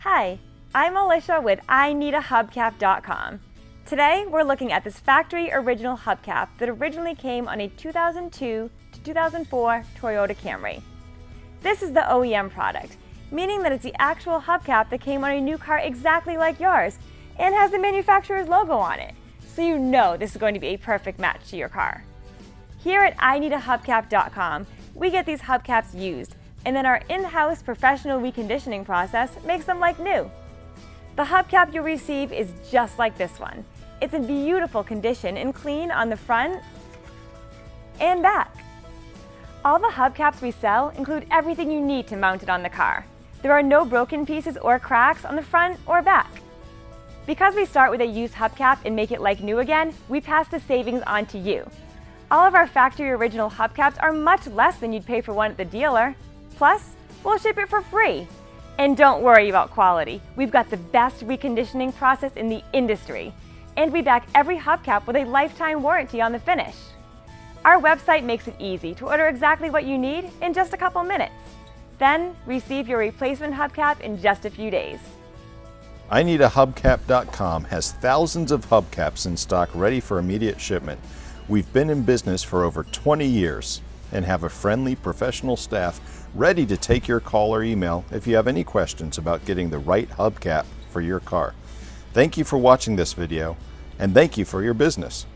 Hi, I'm Alicia with IneedAHubcap.com. Today we're looking at this factory original hubcap that originally came on a 2002 to 2004 Toyota Camry. This is the OEM product, meaning that it's the actual hubcap that came on a new car exactly like yours and has the manufacturer's logo on it, so you know this is going to be a perfect match to your car. Here at IneedAHubcap.com, we get these hubcaps used, and then our in-house professional reconditioning process makes them like new. The hubcap you'll receive is just like this one. It's in beautiful condition and clean on the front and back. All the hubcaps we sell include everything you need to mount it on the car. There are no broken pieces or cracks on the front or back. Because we start with a used hubcap and make it like new again, we pass the savings on to you. All of our factory original hubcaps are much less than you'd pay for one at the dealer. Plus, we'll ship it for free. And don't worry about quality. We've got the best reconditioning process in the industry. And we back every hubcap with a lifetime warranty on the finish. Our website makes it easy to order exactly what you need in just a couple minutes. Then, receive your replacement hubcap in just a few days. IneedAHubcap.com has thousands of hubcaps in stock ready for immediate shipment. We've been in business for over 20 years and have a friendly professional staff ready to take your call or email if you have any questions about getting the right hubcap for your car. Thank you for watching this video, and thank you for your business.